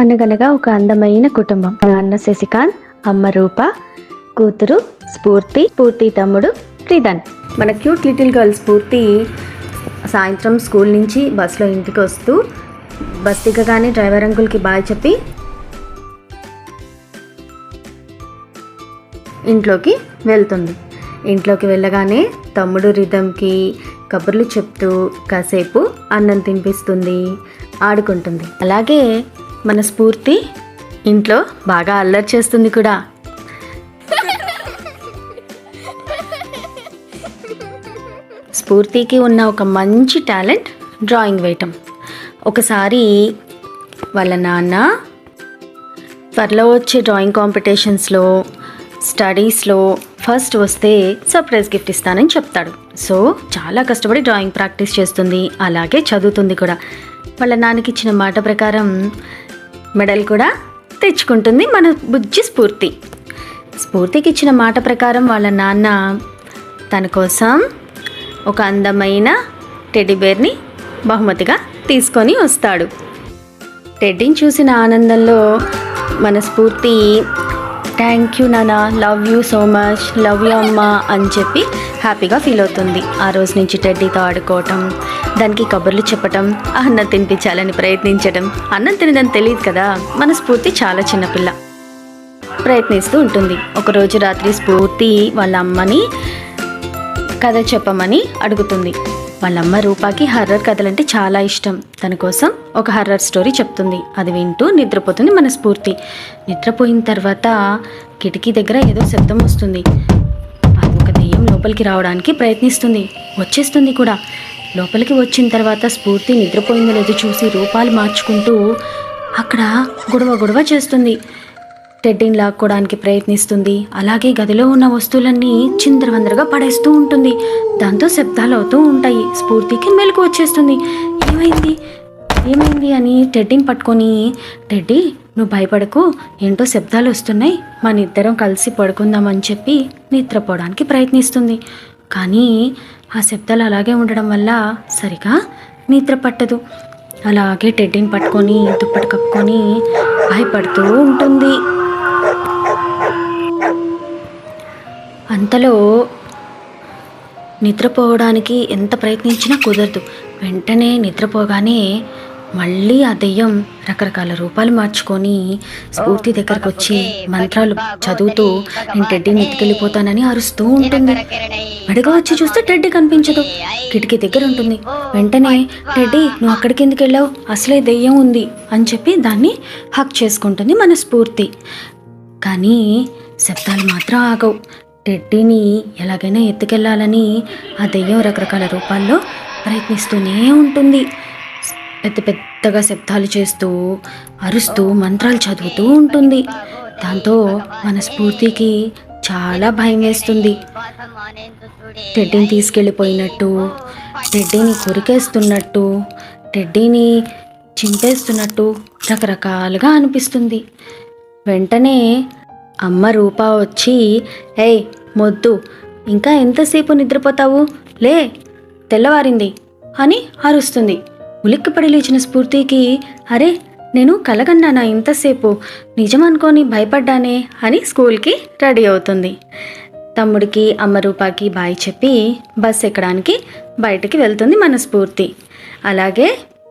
అనగనగా ఒక అందమైన కుటుంబం. నాన్న శశికాంత్, అమ్మ రూప, కూతురు స్ఫూర్తి తమ్ముడు రిదన్. మన క్యూట్ లిటిల్ గర్ల్ స్ఫూర్తి సాయంత్రం స్కూల్ నుంచి బస్సులో ఇంటికి వస్తూ బస్ దిగగానే డ్రైవర్ అంకుల్కి బాయ్ చెప్పి ఇంట్లోకి వెళ్తుంది. ఇంట్లోకి వెళ్ళగానే తమ్ముడు రిధమ్కి కబుర్లు చెప్తూ కాసేపు అన్నం తినిపిస్తుంది, ఆడుకుంటుంది. అలాగే మన స్ఫూర్తి ఇంట్లో బాగా అల్లరి చేస్తుంది కూడా. స్ఫూర్తికి ఉన్న ఒక మంచి టాలెంట్ డ్రాయింగ్ వేయటం. ఒకసారి వాళ్ళ నాన్న త్వరలో వచ్చే డ్రాయింగ్ కాంపిటీషన్స్లో స్టడీస్లో ఫస్ట్ వస్తే సర్ప్రైజ్ గిఫ్ట్ ఇస్తానని చెప్తాడు. సో చాలా కష్టపడి డ్రాయింగ్ ప్రాక్టీస్ చేస్తుంది, అలాగే చదువుతుంది కూడా. వాళ్ళ నాన్నకి ఇచ్చిన మాట ప్రకారం మెడల్ కూడా తెచ్చుకుంటుంది మన బుజ్జి స్ఫూర్తికి ఇచ్చిన మాట ప్రకారం వాళ్ళ నాన్న తన కోసం ఒక అందమైన టెడ్డీ బేర్ని బహుమతిగా తీసుకొని వస్తాడు. టెడ్డీని చూసిన ఆనందంలో మన స్ఫూర్తి థ్యాంక్ యూ నాన్న, love you so much, love you అమ్మ అని చెప్పి హ్యాపీగా ఫీల్ అవుతుంది. ఆ రోజు నుంచి టెడ్డీతో ఆడుకోవటం, దానికి కబుర్లు చెప్పటం, అన్నం తినిపించాలని ప్రయత్నించడం. అన్నం తినదని తెలియదు కదా, మన స్ఫూర్తి చాలా చిన్నపిల్ల, ప్రయత్నిస్తూ ఉంటుంది. ఒకరోజు రాత్రి స్ఫూర్తి వాళ్ళ అమ్మని కథ చెప్పమని అడుగుతుంది. వాళ్ళమ్మ రూపాకి హర్రర్ కథలంటే చాలా ఇష్టం. తన కోసం ఒక హర్రర్ స్టోరీ చెప్తుంది. అది వింటూ నిద్రపోతుంది మన స్ఫూర్తి. నిద్రపోయిన తర్వాత కిటికీ దగ్గర ఏదో శబ్దం వస్తుంది. అది ఒక దెయ్యం లోపలికి రావడానికి ప్రయత్నిస్తుంది, వచ్చేస్తుంది కూడా. లోపలికి వచ్చిన తర్వాత స్ఫూర్తి నిద్రపోయిందో లేదో చూసి రూపాలు మార్చుకుంటూ అక్కడ గొడవ చేస్తుంది. టెడ్డీని లాక్కోవడానికి ప్రయత్నిస్తుంది. అలాగే గదిలో ఉన్న వస్తువులన్నీ చిందరవందరగా పడేస్తూ ఉంటుంది. దాంతో శబ్దాలు అవుతూ ఉంటాయి. స్ఫూర్తికి మెలకు వచ్చేస్తుంది. ఏమైంది అని టెడ్డీని పట్టుకొని, టెడ్డీ నువ్వు భయపడకు, ఏంటో శబ్దాలు వస్తున్నాయి, మన ఇద్దరం కలిసి పడుకుందామని చెప్పి నిద్రపోవడానికి ప్రయత్నిస్తుంది. కానీ ఆ శబ్దాలు అలాగే ఉండడం వల్ల సరిగా నిద్ర పట్టదు. అలాగే టెడ్డీని పట్టుకొని దుప్పటి కప్పుకొని భయపడుతూ ఉంటుంది. అంతలో నిద్రపోవడానికి ఎంత ప్రయత్నించినా కుదరదు. వెంటనే నిద్రపోగానే మళ్ళీ ఆ దెయ్యం రకరకాల రూపాలు మార్చుకొని స్ఫూర్తి దగ్గరకు వచ్చి మంత్రాలు చదువుతూ నేను టెడ్డీని ఎత్తుకెళ్ళిపోతానని అరుస్తూ ఉంటుంది. అడిగా వచ్చి చూస్తే టెడ్డీ కనిపించదు, కిటికీ దగ్గర ఉంటుంది. వెంటనే టెడ్డీ నువ్వు అక్కడికి ఎందుకు వెళ్ళావు, అసలే దెయ్యం ఉంది అని చెప్పి దాన్ని హక్ చేసుకుంటుంది మన స్ఫూర్తి. కానీ శబ్దాలు మాత్రం ఆగవు. టెడ్డీని ఎలాగైనా ఎత్తుకెళ్ళాలని ఆ దెయ్యం రకరకాల రూపాల్లో ప్రయత్నిస్తూనే ఉంటుంది. పెద్దగా శబ్దాలు చేస్తూ అరుస్తూ మంత్రాలు చదువుతూ ఉంటుంది. దాంతో మన స్ఫూర్తికి చాలా భయం వేస్తుంది. టెడ్డీని తీసుకెళ్ళిపోయినట్టు, టెడ్డీని కొరికేస్తున్నట్టు, టెడ్డీని చింపేస్తున్నట్టు రకరకాలుగా అనిపిస్తుంది. వెంటనే అమ్మ రూపా వచ్చి, ఏయ్ మొద్దు, ఇంకా ఎంతసేపు నిద్రపోతావు, లే తెల్లవారింది అని అరుస్తుంది. ఉలిక్కిపడి లేచిన స్ఫూర్తికి, అరే నేను కలగన్నానా ఇంతసేపు, నిజమనుకొని భయపడ్డానే అని స్కూల్కి రెడీ అవుతుంది. తమ్ముడికి అమ్మ రూపాకి బాయ్ చెప్పి బస్ ఎక్కడానికి బయటికి వెళ్తుంది మన స్ఫూర్తి. అలాగే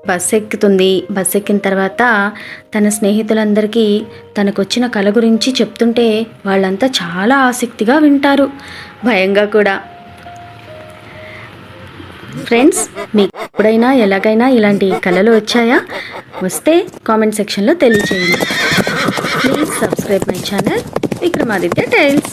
బస్సు ఎక్కుతుంది. బస్సు ఎక్కిన తర్వాత తన స్నేహితులందరికీ తనకొచ్చిన కల గురించి చెప్తుంటే వాళ్ళంతా చాలా ఆసక్తిగా వింటారు, భయంగా కూడా. ఫ్రెండ్స్, మీకు ఎప్పుడైనా ఎలాగైనా ఇలాంటి కళలు వచ్చాయా? వస్తే కామెంట్ సెక్షన్లో తెలియచేయండి. Please subscribe my channel Vikramaditya tiles.